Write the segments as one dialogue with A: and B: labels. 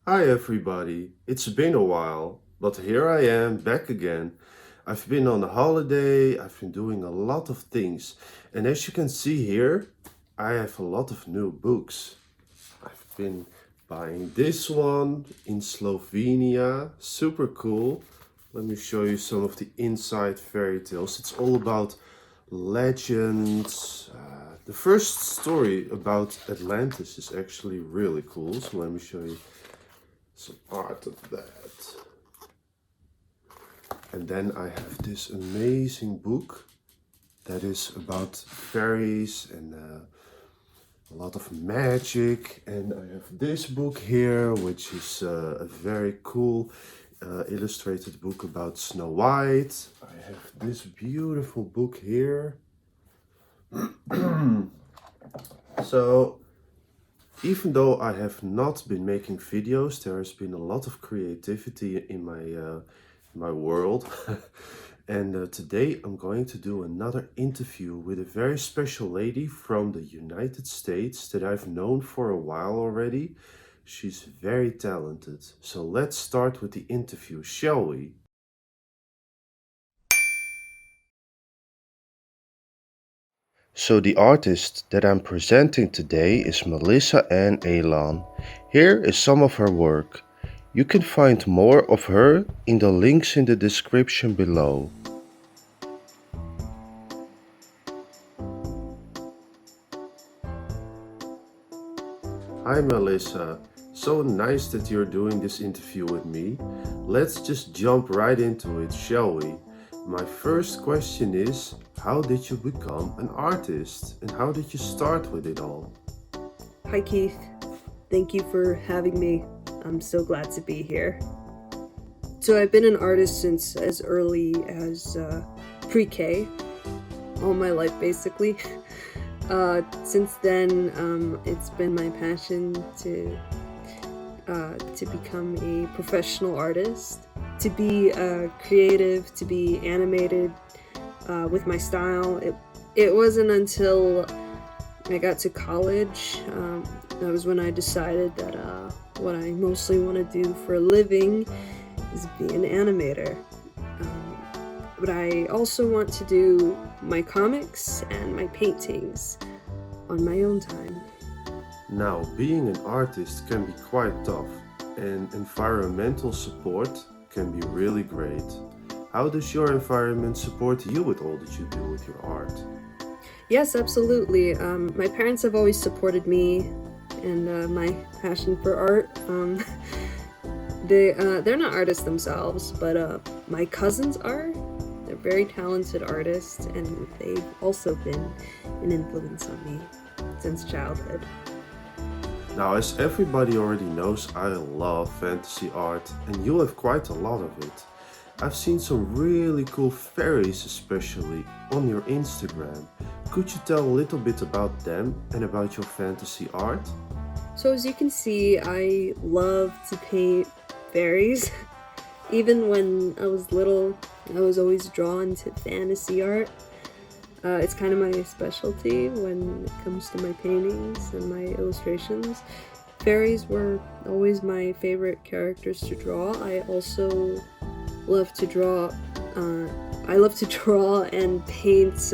A: Hi everybody, it's been a while, but here I am back again. I've been on a holiday, I've been doing a lot of things, and as you can see here, I have a lot of new books. I've been buying this one in Slovenia, super cool. Let me show you some of the inside fairy tales. It's all about legends. The first story about Atlantis is actually really cool, so let me show you some art of that. And then I have this amazing book that is about fairies and a lot of magic. And I have this book here, which is a very cool illustrated book about Snow White. I have this beautiful book here. So even though I have not been making videos, there has been a lot of creativity in my world. And today I'm going to do another interview with a very special lady from the United States that I've known for a while already. She's very talented. So let's start with the interview, shall we? So the artist that I'm presenting today is Melissa Ann Aylon. Here is some of her work. You can find more of her in the links in the description below. Hi Melissa, so nice that you're doing this interview with me. Let's just jump right into it, shall we? My first question is, how did you become an artist and how did you start with it all?
B: Hi, Keith. Thank you for having me. I'm so glad to be here. So, I've been an artist since as early as pre-K, all my life basically. Since then, it's been my passion to become a professional artist, to be creative, to be animated with my style. It wasn't until I got to college, that was when I decided that what I mostly want to do for a living is be an animator. But I also want to do my comics and my paintings on my own time.
A: Now, being an artist can be quite tough, and environmental support can be really great. How does your environment support you with all that you do with your art?
B: Yes, absolutely. My parents have always supported me and my passion for art. They're not artists themselves, but my cousins are. They're very talented artists, and they've also been an influence on me since childhood.
A: Now, as everybody already knows, I love fantasy art, and you have quite a lot of it. I've seen some really cool fairies, especially on your Instagram. Could you tell a little bit about them and about your fantasy art?
B: So as you can see, I love to paint fairies. Even when I was little, I was always drawn to fantasy art. It's kind of my specialty when it comes to my paintings and my illustrations. Fairies were always my favorite characters to draw. I also love to draw. I love to draw and paint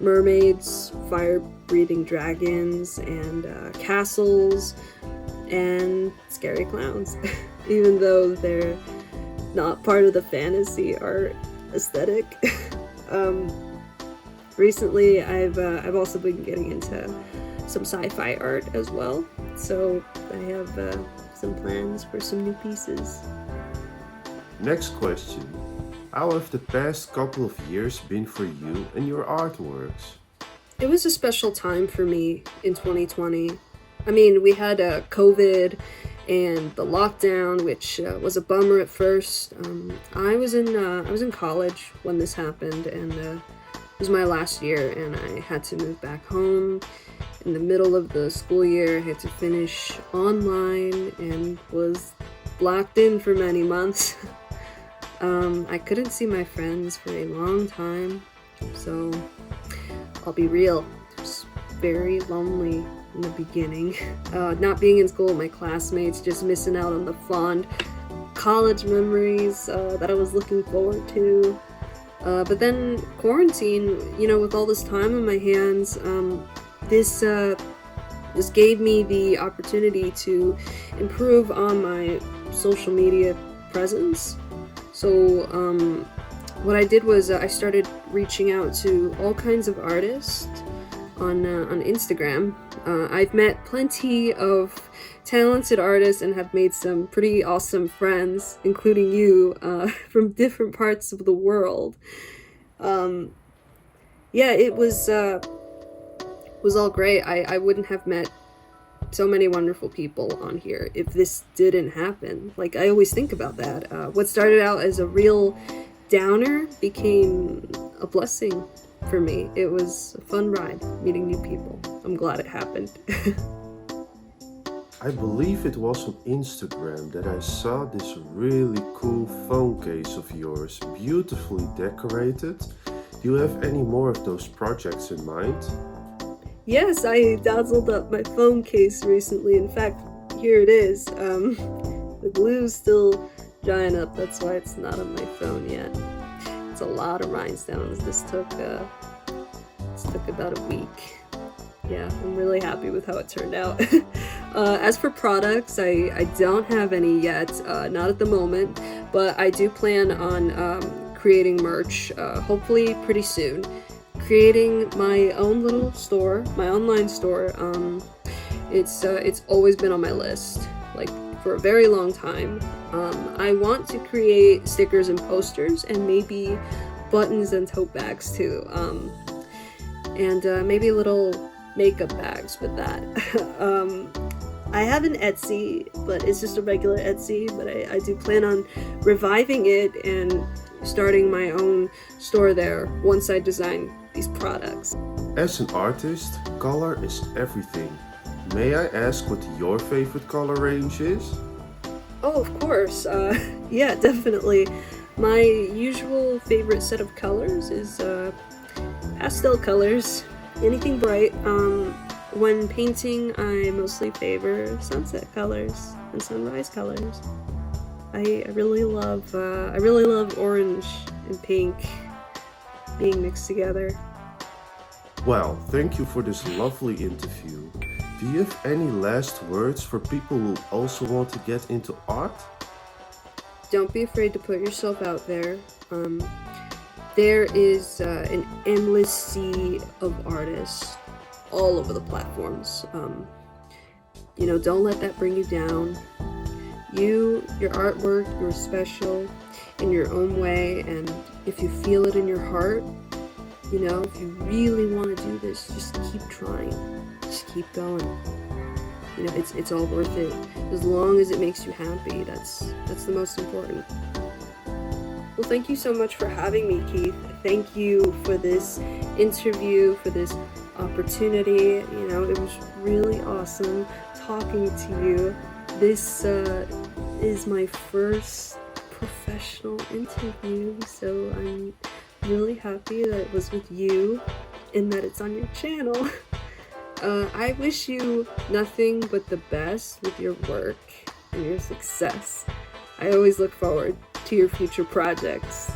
B: mermaids, fire-breathing dragons, and castles, and scary clowns. Even though they're not part of the fantasy art aesthetic. um, Recently, I've also been getting into some sci-fi art as well. So I have some plans for some new pieces.
A: Next question. How have the past couple of years been for you and your artworks?
B: It was a special time for me in 2020. I mean, we had COVID and the lockdown, which was a bummer at first. I was in college when this happened, and it was my last year, and I had to move back home in the middle of the school year. I had to finish online and was locked in for many months. I couldn't see my friends for a long time, so I'll be real. There's very lonely in the beginning. Not being in school with my classmates, just missing out on the fond college memories that I was looking forward to. But then quarantine, with all this time on my hands, this gave me the opportunity to improve on my social media presence. So what I did was I started reaching out to all kinds of artists on Instagram. I've met plenty of talented artists and have made some pretty awesome friends, including you, from different parts of the world. Yeah, it was all great. I wouldn't have met so many wonderful people on here if this didn't happen. Like, I always think about that. What started out as a real downer became a blessing for me. It was a fun ride, meeting new people. I'm glad it happened.
A: I believe it was on Instagram that I saw this really cool phone case of yours, beautifully decorated. Do you have any more of those projects in mind?
B: Yes, I dazzled up my phone case recently. In fact, here it is. The glue's still drying up, that's why it's not on my phone yet. It's a lot of rhinestones. This took about a week. Yeah, I'm really happy with how it turned out. As for products, I don't have any yet, not at the moment, but I do plan on creating merch, hopefully pretty soon. Creating my own little store, my online store. It's always been on my list, like for a very long time. I want to create stickers and posters, and maybe buttons and tote bags too, and maybe little makeup bags with that. I have an Etsy, but it's just a regular Etsy, but I do plan on reviving it and starting my own store there once I design these products.
A: As an artist, color is everything. May I ask what your favorite color range is?
B: Oh, of course. Yeah, definitely. My usual favorite set of colors is pastel colors, anything bright. When painting, I mostly favor sunset colors and sunrise colors. I really love orange and pink being mixed together.
A: Well, thank you for this lovely interview. Do you have any last words for people who also want to get into art?
B: Don't be afraid to put yourself out there. There is an endless sea of artists all over the platforms. Don't let that bring you down. Your artwork, you're special in your own way, and if you feel it in your heart, if you really want to do this, just keep trying. Just keep going. It's all worth it. As long as it makes you happy, that's the most important. Well, thank you so much for having me, Keith. Thank you for this interview, for this opportunity. It was really awesome talking to you. This is my first professional interview, so I'm really happy that it was with you and that it's on your channel. I wish you nothing but the best with your work and your success. I always look forward to your future projects.